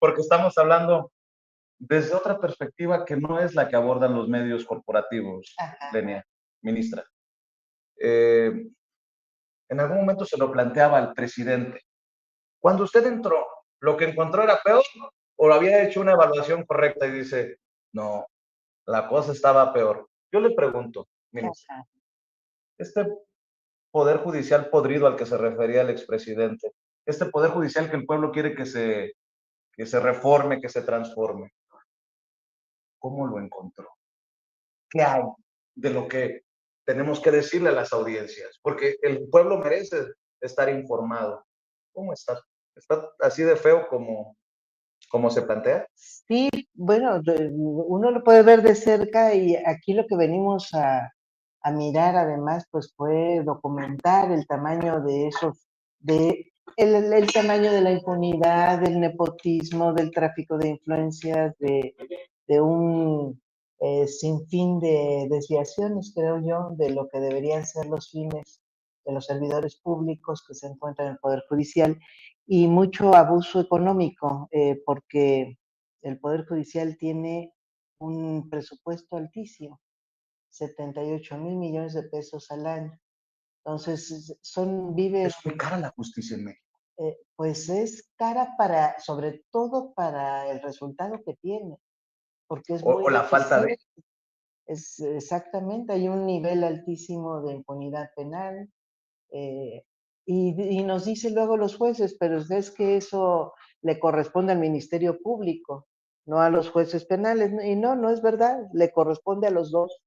porque estamos hablando desde otra perspectiva que no es la que abordan los medios corporativos, Lenia, ministra. En algún momento se lo planteaba al presidente. Cuando usted entró, ¿lo que encontró era peor o había hecho una evaluación correcta? Y dice, no, la cosa estaba peor. Yo le pregunto, ministra, este poder judicial podrido al que se refería el expresidente, este poder judicial que el pueblo quiere que se reforme, que se transforme, ¿cómo lo encontró? ¿Qué hay de lo que tenemos que decirle a las audiencias? Porque el pueblo merece estar informado. ¿Cómo está? ¿Está así de feo como se plantea? Sí, bueno, uno lo puede ver de cerca y aquí lo que venimos a mirar además pues fue documentar el tamaño de esos, el tamaño de la impunidad, del nepotismo, del tráfico de influencias, de un sinfín de desviaciones, creo yo, de lo que deberían ser los fines de los servidores públicos que se encuentran en el Poder Judicial y mucho abuso económico, porque el Poder Judicial tiene un presupuesto altísimo, 78,000 millones de pesos al año. Entonces, vive... Es muy cara la justicia en México. Pues es cara sobre todo para el resultado que tiene, porque es muy O la falta de... Es exactamente, hay un nivel altísimo de impunidad penal, eh, y nos dicen luego los jueces, pero es que eso le corresponde al Ministerio Público, no a los jueces penales, y no es verdad, le corresponde a los dos.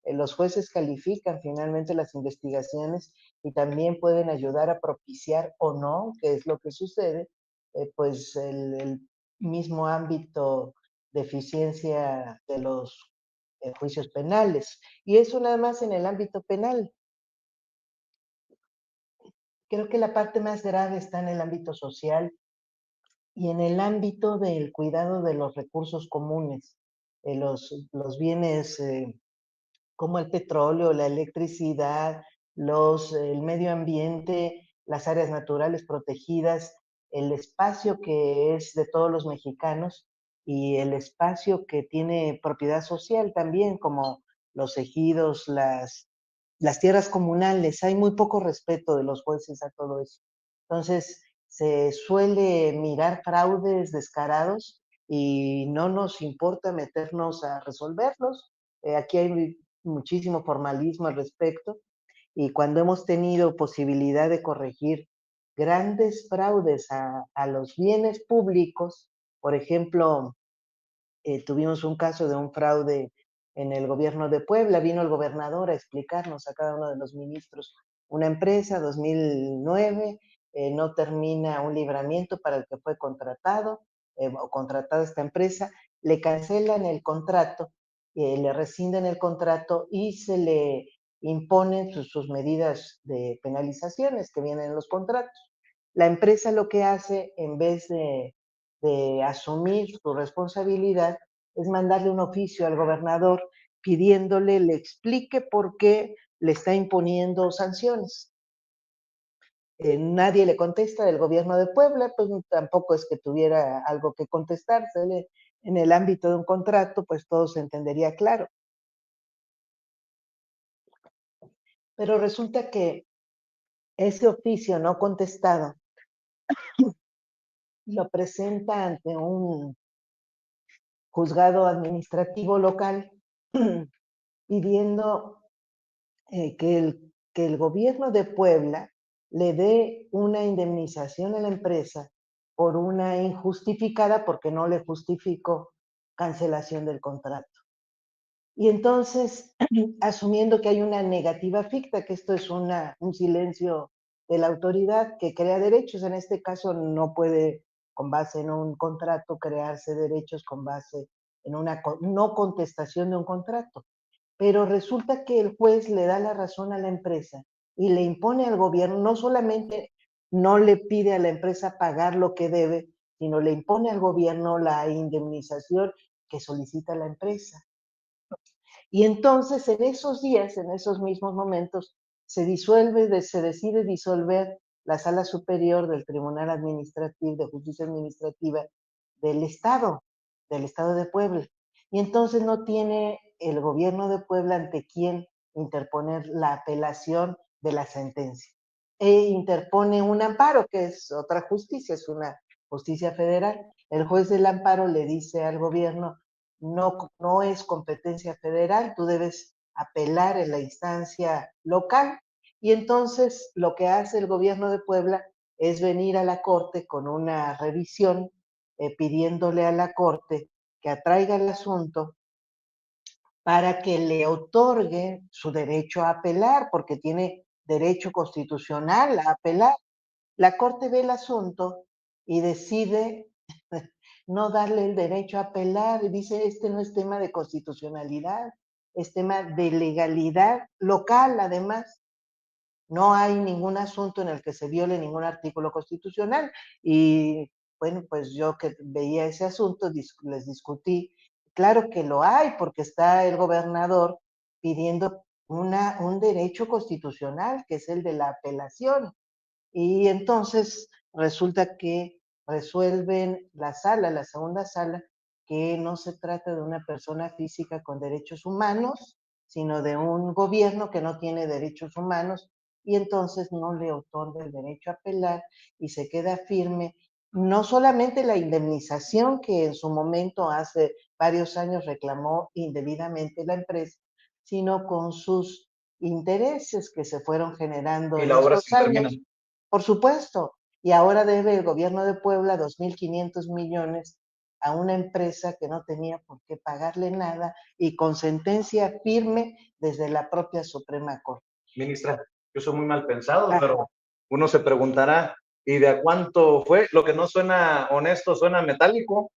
Los jueces califican finalmente las investigaciones y también pueden ayudar a propiciar o no, que es lo que sucede, pues el mismo ámbito de eficiencia de los juicios penales. Y eso nada más en el ámbito penal. Creo que la parte más grave está en el ámbito social y en el ámbito del cuidado de los recursos comunes, los bienes como el petróleo, la electricidad, el medio ambiente, las áreas naturales protegidas, el espacio que es de todos los mexicanos y el espacio que tiene propiedad social también, como los ejidos, las tierras comunales. Hay muy poco respeto de los jueces a todo eso. Entonces, se suele mirar fraudes descarados y no nos importa meternos a resolverlos. Aquí hay muchísimo formalismo al respecto y cuando hemos tenido posibilidad de corregir grandes fraudes a los bienes públicos, por ejemplo, tuvimos un caso de un fraude en el gobierno de Puebla, vino el gobernador a explicarnos a cada uno de los ministros, una empresa, 2009, no termina un libramiento para el que fue contratado, o contratada esta empresa, le cancelan el contrato, le rescinden el contrato y se le imponen sus medidas de penalizaciones que vienen en los contratos. La empresa lo que hace, en vez de asumir su responsabilidad, es mandarle un oficio al gobernador pidiéndole le explique por qué le está imponiendo sanciones. Nadie le contesta del gobierno de Puebla, pues tampoco es que tuviera algo que contestarse. En el ámbito de un contrato, pues todo se entendería claro. Pero resulta que ese oficio no contestado lo presenta ante un juzgado administrativo local pidiendo que el gobierno de Puebla le dé una indemnización a la empresa por una injustificada, porque no le justificó, cancelación del contrato. Y entonces, asumiendo que hay una negativa ficta, que esto es un silencio de la autoridad que crea derechos, en este caso no puede, con base en un contrato, crearse derechos con base en una no contestación de un contrato. Pero resulta que el juez le da la razón a la empresa y le impone al gobierno, no solamente no le pide a la empresa pagar lo que debe, sino le impone al gobierno la indemnización que solicita la empresa. Y entonces en esos días, en esos mismos momentos, se decide disolver la Sala Superior del Tribunal Administrativo de Justicia Administrativa del Estado de Puebla. Y entonces no tiene el gobierno de Puebla ante quién interponer la apelación de la sentencia. Interpone un amparo, que es otra justicia, es una justicia federal. El juez del amparo le dice al gobierno, no es competencia federal, tú debes apelar en la instancia local. Y entonces lo que hace el gobierno de Puebla es venir a la Corte con una revisión, pidiéndole a la Corte que atraiga el asunto para que le otorgue su derecho a apelar, porque tiene derecho constitucional a apelar. La Corte ve el asunto y decide no darle el derecho a apelar, y dice, este no es tema de constitucionalidad, es tema de legalidad local, además. No hay ningún asunto en el que se viole ningún artículo constitucional. Y bueno, pues yo que veía ese asunto, les discutí. Claro que lo hay, porque está el gobernador pidiendo un derecho constitucional, que es el de la apelación. Y entonces resulta que resuelven la segunda sala, que no se trata de una persona física con derechos humanos, sino de un gobierno que no tiene derechos humanos, y entonces no le otorga el derecho a apelar y se queda firme no solamente la indemnización que en su momento hace varios años reclamó indebidamente la empresa, sino con sus intereses que se fueron generando Y en la obra estos sin terminar. años. Por supuesto, y ahora debe el gobierno de Puebla 2.500 millones a una empresa que no tenía por qué pagarle nada y con sentencia firme desde la propia Suprema Corte. Ministra, yo soy muy mal pensado, Ajá. pero uno se preguntará, ¿y de a cuánto fue? Lo que no suena honesto suena metálico.